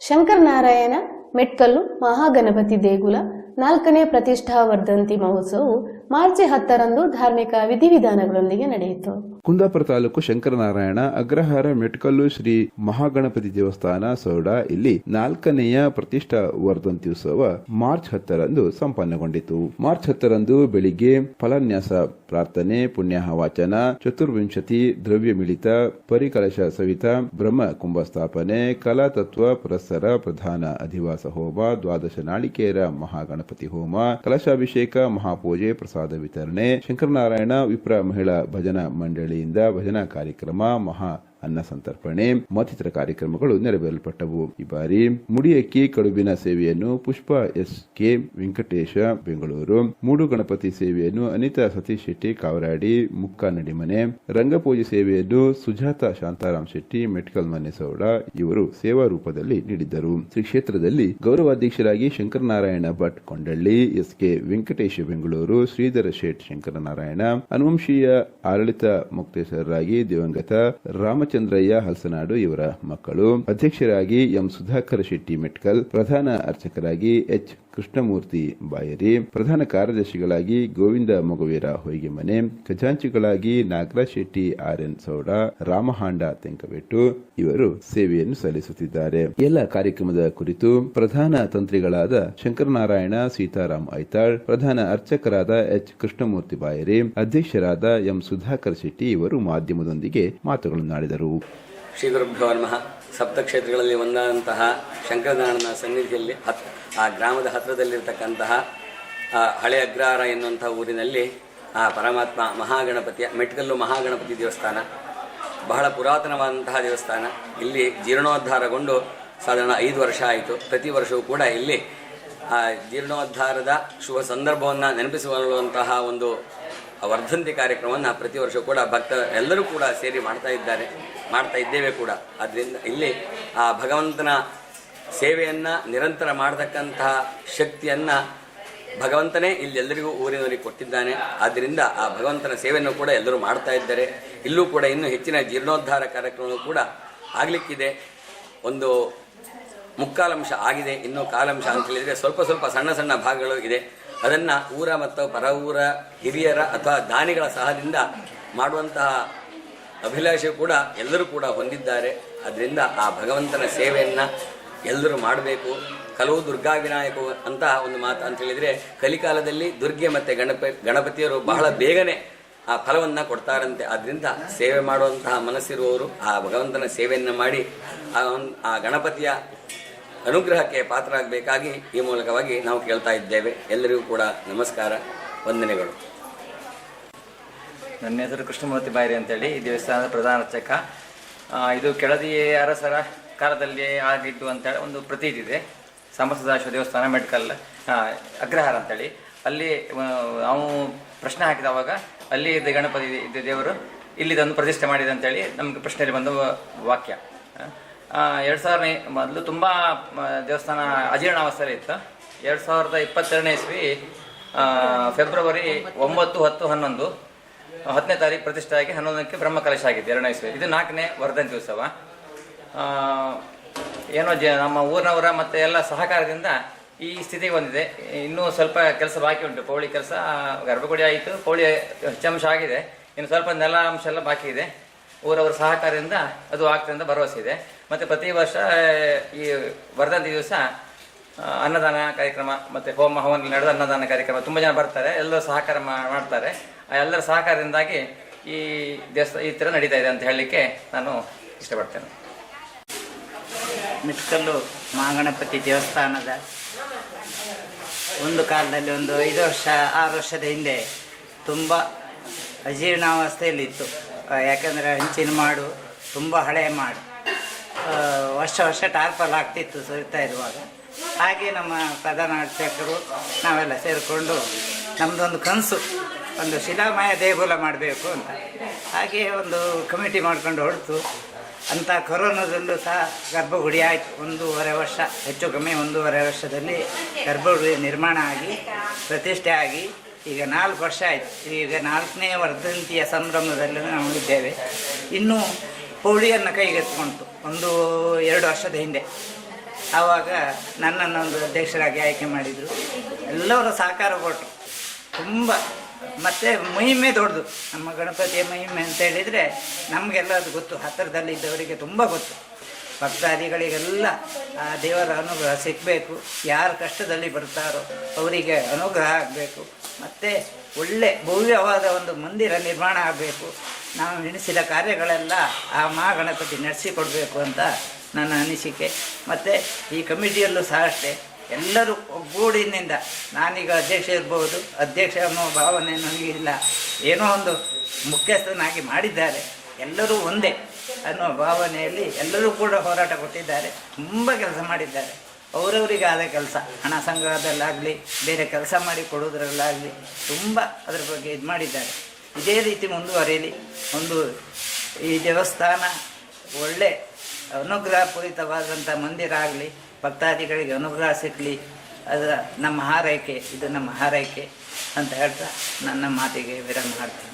ಶಂಕರನಾರಾಯಣ ಮೆಟ್ಕಲ್ಲು ಮಹಾಗಣಪತಿ ದೇಗುಲ 4ನೇ ಪ್ರತಿಷ್ಠಾ ವರ್ಧಂತಿ ಮಹೋತ್ಸವವು ಮಾರ್ಚ್ 10ರಂದು ಧಾರ್ಮಿಕ ವಿಧಿವಿಧಾನಗಳೊಂದಿಗೆ ನಡೆಯಿತು. ಕುಂದಾಪುರ ತಾಲೂಕು ಶಂಕರನಾರಾಯಣ ಅಗ್ರಹಾರ ಮೆಟ್ಕಲ್ಲು ಶ್ರೀ ಮಹಾಗಣಪತಿ ದೇವಸ್ಥಾನ ಸೌಡ ಇಲ್ಲಿ 4ನೆಯ ಪ್ರತಿಷ್ಠಾ ವರ್ಧಂತಿ ಉತ್ಸವ ಮಾರ್ಚ್ 10ರಂದು ಸಂಪನ್ನಗೊಂಡಿತು. ಮಾರ್ಚ್ 10ರಂದು ಬೆಳಿಗ್ಗೆ ಫಲನ್ಯಾಸ ಪ್ರಾರ್ಥನೆ, ಪುಣ್ಯಾಹ ವಾಚನ, ಚತುರ್ವಿಂಶತಿ ದ್ರವ್ಯ ಮಿಳಿತ, ಪರಿಕಲಶ ಸವಿತ, ಬ್ರಹ್ಮ ಕುಂಭಸ್ಥಾಪನೆ, ಕಲಾತತ್ವ ಪುರಸ್ಸರ, ಪ್ರಧಾನ ಅಧಿವಾಸ ಹೋಮ, ದ್ವಾದಶ ನಾಳಿಕೇರ ಮಹಾಗಣಪತಿ ಹೋಮ, ಕಲಶಾಭಿಷೇಕ, ಮಹಾಪೂಜೆ, ಪ್ರಸಾದ ವಿತರಣೆ, ಶಂಕರನಾರಾಯಣ ವಿಪ್ರ ಮಹಿಳಾ ಭಜನಾ ಮಂಡಳಿಯಿಂದ ಭಜನಾ ಕಾರ್ಯಕ್ರಮ, ಮಹಾ ಅನ್ನ ಸಂತರ್ಪಣೆ ಮತ್ತಿತರ ಕಾರ್ಯಕ್ರಮಗಳು ನೆರವೇರಲ್ಪಟ್ಟವು. ಈ ಬಾರಿ ಮುಡಿಯಕ್ಕಿ ಕಡುಬಿನ ಸೇವೆಯನ್ನು ಪುಷ್ಪ ಎಸ್.ಕೆ. ವೆಂಕಟೇಶ ಬೆಂಗಳೂರು, ಮೂಡು ಗಣಪತಿ ಸೇವೆಯನ್ನು ಅನಿತಾ ಸತೀಶ್ ಶೆಟ್ಟಿ ಕಾವರಾಡಿ ಮುಕ್ಕ ನಡಿಮನೆ, ರಂಗಪೂಜೆ ಸೇವೆಯನ್ನು ಸುಜಾತ ಶಾಂತಾರಾಮ್ ಶೆಟ್ಟಿ ಮೆಟ್ಕಲ್ ಮನೆ ಸೌಡ ಇವರು ಸೇವಾ ರೂಪದಲ್ಲಿ ನೀಡಿದ್ದರು. ಶ್ರೀ ಕ್ಷೇತ್ರದಲ್ಲಿ ಗೌರವಾಧ್ಯಕ್ಷರಾಗಿ ಶಂಕರನಾರಾಯಣ ಭಟ್ ಕೊಂಡಳ್ಳಿ, ಎಸ್.ಕೆ. ವೆಂಕಟೇಶ ಬೆಂಗಳೂರು, ಶ್ರೀಧರ ಶೇಟ್ ಶಂಕರನಾರಾಯಣ, ಅನುವಂಶೀಯ ಆಡಳಿತ ಮುಕ್ತೇಶ್ವರರಾಗಿ ದಿವಂಗತ ರಾಮಚಂದ್ರಯ್ಯ ಹಲಸನಾಡು ಇವರ ಮಕ್ಕಳು, ಅಧ್ಯಕ್ಷರಾಗಿ ಎಂ ಸುಧಾಕರ್ ಶೆಟ್ಟಿ ಮೆಟ್ಕಲ್, ಪ್ರಧಾನ ಅರ್ಚಕರಾಗಿ ಎಚ್ ಕೃಷ್ಣಮೂರ್ತಿ ಬಾಯರಿ, ಪ್ರಧಾನ ಕಾರ್ಯದರ್ಶಿಗಳಾಗಿ ಗೋವಿಂದ ಮೊಗವೀರ ಹೊಯ್ಗೆಮನೆ, ಖಜಾಂಚಿಗಳಾಗಿ ನಾಗರಾಜ್ ಶೆಟ್ಟಿ ಆರ್ಎನ್ ಸೌಡ, ರಾಮಹಾಂಡ ತೆಂಕಬೆಟ್ಟು ಇವರು ಸೇವೆಯನ್ನು ಸಲ್ಲಿಸುತ್ತಿದ್ದಾರೆ. ಎಲ್ಲ ಕಾರ್ಯಕ್ರಮದ ಕುರಿತು ಪ್ರಧಾನ ತಂತ್ರಿಗಳಾದ ಶಂಕರನಾರಾಯಣ ಸೀತಾರಾಮ್ ಐತಾಳ್, ಪ್ರಧಾನ ಅರ್ಚಕರಾದ ಎಚ್ ಕೃಷ್ಣಮೂರ್ತಿ ಬಾಯರಿ, ಅಧ್ಯಕ್ಷರಾದ ಎಂ ಸುಧಾಕರ್ ಶೆಟ್ಟಿ ಇವರು ಮಾಧ್ಯಮದೊಂದಿಗೆ ಮಾತುಗಳನ್ನಾಡಿದರು. ಶ್ರೀ ಗುರುಭ್ಯೋ ನಮಃ. ಸಪ್ತಕ್ಷೇತ್ರಗಳಲ್ಲಿ ಒಂದಾದಂತಹ ಶಂಕರನಾರಾಯಣನ ಸನ್ನಿಧಿಯಲ್ಲಿ ಆ ಗ್ರಾಮದ ಹತ್ತಿರದಲ್ಲಿರ್ತಕ್ಕಂತಹ ಹಳೆ ಅಗ್ರಹಾರ ಎನ್ನುವಂತಹ ಊರಿನಲ್ಲಿ ಆ ಪರಮಾತ್ಮ ಮಹಾಗಣಪತಿಯ ಮೆಟ್ಕಲ್ಲು ಮಹಾಗಣಪತಿ ದೇವಸ್ಥಾನ ಬಹಳ ಪುರಾತನವಾದಂತಹ ದೇವಸ್ಥಾನ. ಇಲ್ಲಿ ಜೀರ್ಣೋದ್ಧಾರಗೊಂಡು ಸಾಧಾರಣ 5 ವರ್ಷ ಆಯಿತು. ಪ್ರತಿ ವರ್ಷವೂ ಕೂಡ ಇಲ್ಲಿ ಆ ಜೀರ್ಣೋದ್ಧಾರದ ಶುಭ ಸಂದರ್ಭವನ್ನು ನೆನಪಿಸುವಂತಹ ಒಂದು ವರ್ಧಂತಿ ಕಾರ್ಯಕ್ರಮವನ್ನು ಪ್ರತಿ ವರ್ಷ ಕೂಡ ಎಲ್ಲರೂ ಕೂಡ ಸೇರಿ ಮಾಡ್ತಾ ಇದ್ದೇವೆ ಕೂಡ. ಆದ್ದರಿಂದ ಇಲ್ಲಿ ಆ ಭಗವಂತನ ಸೇವೆಯನ್ನು ನಿರಂತರ ಮಾಡತಕ್ಕಂತಹ ಶಕ್ತಿಯನ್ನು ಭಗವಂತನೇ ಇಲ್ಲಿ ಎಲ್ಲರಿಗೂ ಊರಿನವರಿಗೆ ಕೊಟ್ಟಿದ್ದಾನೆ. ಆದ್ದರಿಂದ ಆ ಭಗವಂತನ ಸೇವೆಯನ್ನು ಕೂಡ ಎಲ್ಲರೂ ಮಾಡ್ತಾ ಇದ್ದಾರೆ. ಇಲ್ಲೂ ಕೂಡ ಇನ್ನೂ ಹೆಚ್ಚಿನ ಜೀರ್ಣೋದ್ಧಾರ ಕಾರ್ಯಕ್ರಮಗಳು ಕೂಡ ಆಗಲಿಕ್ಕಿದೆ. ಒಂದು ಮುಕ್ಕಾಲಂಶ ಆಗಿದೆ, ಇನ್ನೂ ಕಾಲಾಂಶ ಅಂತ ಹೇಳಿದರೆ ಸ್ವಲ್ಪ ಸಣ್ಣ ಭಾಗಗಳು ಇದೆ. ಅದನ್ನು ಊರ ಮತ್ತು ಪರ ಊರ ಹಿರಿಯರ ಅಥವಾ ದಾನಿಗಳ ಸಹದಿಂದ ಮಾಡುವಂತಹ ಅಭಿಲಾಷೆ ಕೂಡ ಎಲ್ಲರೂ ಕೂಡ ಹೊಂದಿದ್ದಾರೆ. ಅದರಿಂದ ಆ ಭಗವಂತನ ಸೇವೆಯನ್ನು ಎಲ್ಲರೂ ಮಾಡಬೇಕು. ಕಲವು ದುರ್ಗಾ ವಿನಾಯಕ ಅಂತ ಒಂದು ಮಾತು ಅಂತ ಹೇಳಿದರೆ, ಕಲಿಕಾಲದಲ್ಲಿ ದುರ್ಗೆ ಮತ್ತು ಗಣಪತಿಯರು ಬಹಳ ಬೇಗನೆ ಆ ಫಲವನ್ನು ಕೊಡ್ತಾರಂತೆ. ಆದ್ದರಿಂದ ಸೇವೆ ಮಾಡುವಂತಹ ಮನಸ್ಸಿರುವವರು ಆ ಭಗವಂತನ ಸೇವೆಯನ್ನು ಮಾಡಿ ಆ ಗಣಪತಿಯ ಅನುಗ್ರಹಕ್ಕೆ ಪಾತ್ರರಾಗಬೇಕಾಗಿ ಈ ಮೂಲಕವಾಗಿ ನಾವು ಕೇಳ್ತಾ ಇದ್ದೇವೆ. ಎಲ್ಲರಿಗೂ ಕೂಡ ನಮಸ್ಕಾರ, ವಂದನೆಗಳು. ನನ್ನ ಹೆಸರು ಕೃಷ್ಣಮೂರ್ತಿ ಬಾಯರಿ ಅಂತೇಳಿ, ಈ ದೇವಸ್ಥಾನದ ಪ್ರಧಾನ ಅರ್ಚಕ. ಇದು ಕೆಳದಿ ಅರಸರ ಕಾಲದಲ್ಲಿ ಆಗಿದ್ದು ಅಂತೇಳಿ ಒಂದು ಪ್ರತೀತಿ ಇದೆ. ಸಮಸದಾಶ್ವ ದೇವಸ್ಥಾನ ಮೆಟ್ಕಲ್ ಅಗ್ರಹಾರ ಅಂತೇಳಿ. ಅಲ್ಲಿ ನಾವು ಪ್ರಶ್ನೆ ಹಾಕಿದವಾಗ ಅಲ್ಲಿ ಗಣಪತಿ ದೇವರು ಇಲ್ಲಿ ತಂದು ಪ್ರತಿಷ್ಠೆ ಮಾಡಿದೆ ಅಂತೇಳಿ ನಮಗೆ ಪ್ರಶ್ನೆಯಲ್ಲಿ ಬಂದ ವಾಕ್ಯ. 2000 ಮೊದಲು ತುಂಬ ದೇವಸ್ಥಾನ ಅಜೀರ್ಣಾವಸ್ಥೆಯಲ್ಲಿ ಇತ್ತು. 2022ನೇ ಇಸ್ವಿ ಫೆಬ್ರವರಿ 9, 10, 11 10ನೇ ತಾರೀಕು ಪ್ರತಿಷ್ಠೆ ಆಗಿ 11ಕ್ಕೆ ಬ್ರಹ್ಮ ಕಲಶ ಆಗಿದೆ 2ನೇ ಇಸ್ವಿ. ಇದು 4ನೇ ವರ್ಧಂತಿ ಉತ್ಸವ. ಏನೋ ನಮ್ಮ ಊರಿನವರ ಮತ್ತು ಎಲ್ಲ ಸಹಕಾರದಿಂದ ಈ ಸ್ಥಿತಿಗೆ ಬಂದಿದೆ. ಇನ್ನೂ ಸ್ವಲ್ಪ ಕೆಲಸ ಬಾಕಿ ಉಂಟು. ಪೌಳಿ ಕೆಲಸ, ಗರ್ಭಗುಡಿ ಆಯಿತು, ಪೌಳಿ ಹೆಚ್ಚಂಶ ಆಗಿದೆ, ಇನ್ನು ಸ್ವಲ್ಪ ನೆಲ ಅಂಶ ಎಲ್ಲ ಬಾಕಿ ಇದೆ. ಊರವರ ಸಹಕಾರದಿಂದ ಅದು ಆಗ್ತದೆ ಅಂತ ಭರವಸೆ ಇದೆ. ಮತ್ತು ಪ್ರತಿ ವರ್ಷ ಈ ವರ್ಧಂತಿ ದಿವಸ ಅನ್ನದಾನ ಕಾರ್ಯಕ್ರಮ ಮತ್ತು ಹೋಮ ಹವನ ನಡೆದ ಅನ್ನದಾನ ಕಾರ್ಯಕ್ರಮ ತುಂಬ ಜನ ಬರ್ತಾರೆ, ಎಲ್ಲರೂ ಸಹಕಾರ ಮಾಡ್ತಾರೆ. ಆ ಎಲ್ಲರ ಸಹಕಾರದಿಂದಾಗಿ ಈ ದೇವಸ್ಥಾನ ಈ ಥರ ನಡೀತಾ ಇದೆ ಅಂತ ಹೇಳಲಿಕ್ಕೆ ನಾನು ಇಷ್ಟಪಡ್ತೇನೆ. ಮೆಟ್ಕಲ್ಲು ಮಹಾಗಣಪತಿ ದೇವಸ್ಥಾನದ ಒಂದು ಕಾಲದಲ್ಲಿ ಒಂದು 5 ವರ್ಷ 6 ವರ್ಷದ ಹಿಂದೆ ತುಂಬ ಅಜೀರ್ಣಾವಸ್ಥೆಯಲ್ಲಿತ್ತು. ಯಾಕಂದರೆ ಹಂಚಿನ ಮಾಡು ತುಂಬ ಹಳೆಯ ಮಾಡು, ವರ್ಷ ಟಾರ್ಪಲ್ ಆಗ್ತಿತ್ತು ಸುರಿತಾ ಇರುವಾಗ. ಹಾಗೆ ನಮ್ಮ ಪ್ರಧಾನ ಅರ್ಚಕರು ನಾವೆಲ್ಲ ಸೇರಿಕೊಂಡು ನಮ್ಮದೊಂದು ಕನಸು, ಒಂದು ಶಿಲಾಮಯ ದೇಗುಲ ಮಾಡಬೇಕು ಅಂತ. ಹಾಗೆ ಒಂದು ಕಮಿಟಿ ಮಾಡ್ಕೊಂಡು ಹೊರತು ಅಂಥ ಕೊರೋನಾದಲ್ಲೂ ಸಹ ಗರ್ಭಗುಡಿ ಆಯಿತು. 1.5 ವರ್ಷ, ಹೆಚ್ಚು ಕಮ್ಮಿ 1.5 ವರ್ಷದಲ್ಲಿ ಗರ್ಭಗುಡಿ ನಿರ್ಮಾಣ ಆಗಿ ಪ್ರತಿಷ್ಠೆ ಆಗಿ ಈಗ 4 ವರ್ಷ ಆಯಿತು. ಈಗ 4ನೇ ವರ್ಧಂತಿಯ ಸಂಭ್ರಮದಲ್ಲಿ ನಾವು ಇದ್ದೇವೆ. ಇನ್ನೂ ಪೌಳಿಯನ್ನು ಕೈಗೆತ್ತಿಕೊಂಡಿತು 1-2 ವರ್ಷದ ಹಿಂದೆ. ಆವಾಗ ನನ್ನನ್ನೊಂದು ಅಧ್ಯಕ್ಷರಾಗಿ ಆಯ್ಕೆ ಮಾಡಿದರು. ಎಲ್ಲರೂ ಸಹಕಾರ ಕೊಟ್ಟರು ತುಂಬ. ಮತ್ತು ಮಹಿಮೆ ದೊಡ್ಡದು, ನಮ್ಮ ಗಣಪತಿಯ ಮಹಿಮೆ ಅಂತ ಹೇಳಿದರೆ ನಮಗೆಲ್ಲ ಅದು ಗೊತ್ತು, ಹತ್ತಿರದಲ್ಲಿದ್ದವರಿಗೆ ತುಂಬ ಗೊತ್ತು. ಭಕ್ತಾದಿಗಳಿಗೆಲ್ಲ ಆ ದೇವರ ಅನುಗ್ರಹ ಸಿಗಬೇಕು, ಯಾರು ಕಷ್ಟದಲ್ಲಿ ಬರ್ತಾರೋ ಅವರಿಗೆ ಅನುಗ್ರಹ ಆಗಬೇಕು, ಮತ್ತು ಒಳ್ಳೆ ಭವ್ಯವಾದ ಒಂದು ಮಂದಿರ ನಿರ್ಮಾಣ ಆಗಬೇಕು. ನಾವು ಎಣಿಸಿದ ಕಾರ್ಯಗಳೆಲ್ಲ ಆ ಮಹಾಗಣಪತಿ ನಡೆಸಿಕೊಡ್ಬೇಕು ಅಂತ ನನ್ನ ಅನಿಸಿಕೆ. ಮತ್ತು ಈ ಕಮಿಟಿಯಲ್ಲೂ ಸಹ ಅಷ್ಟೇ, ಎಲ್ಲರೂ ಒಗ್ಗೂಡಿನಿಂದ, ನಾನೀಗ ಅಧ್ಯಕ್ಷ ಇರ್ಬೋದು, ಅಧ್ಯಕ್ಷ ಅನ್ನೋ ಭಾವನೆ ನನಗಿಲ್ಲ, ಏನೋ ಒಂದು ಮುಖ್ಯಸ್ಥನಾಗಿ ಮಾಡಿದ್ದಾರೆ, ಎಲ್ಲರೂ ಒಂದೇ ಅನ್ನೋ ಭಾವನೆಯಲ್ಲಿ ಎಲ್ಲರೂ ಕೂಡ ಹೋರಾಟ ಕೊಟ್ಟಿದ್ದಾರೆ, ತುಂಬ ಕೆಲಸ ಮಾಡಿದ್ದಾರೆ. ಅವರವರಿಗೆ ಆದ ಕೆಲಸ, ಹಣ ಸಂಗ್ರಹದಲ್ಲಾಗಲಿ ಬೇರೆ ಕೆಲಸ ಮಾಡಿ ಕೊಡೋದ್ರಲ್ಲಾಗಲಿ ತುಂಬ ಅದರ ಬಗ್ಗೆ ಇದು ಮಾಡಿದ್ದಾರೆ. ಇದೇ ರೀತಿ ಮುಂದುವರಿಯಲಿ. ಒಂದು ಈ ದೇವಸ್ಥಾನ ಒಳ್ಳೆ ಅನುಗ್ರಹಪೂರಿತವಾದಂಥ ಮಂದಿರ ಆಗಲಿ, ಭಕ್ತಾದಿಗಳಿಗೆ ಅನುಗ್ರಹ ಸಿಗಲಿ, ಅದರ ನಮ್ಮ ಹಾರೈಕೆ, ಇದು ನಮ್ಮ ಹಾರೈಕೆ ಅಂತ ಹೇಳ್ತಾ ನನ್ನ ಮಾತಿಗೆ ವಿರಾಮ ಮಾಡ್ತೀನಿ.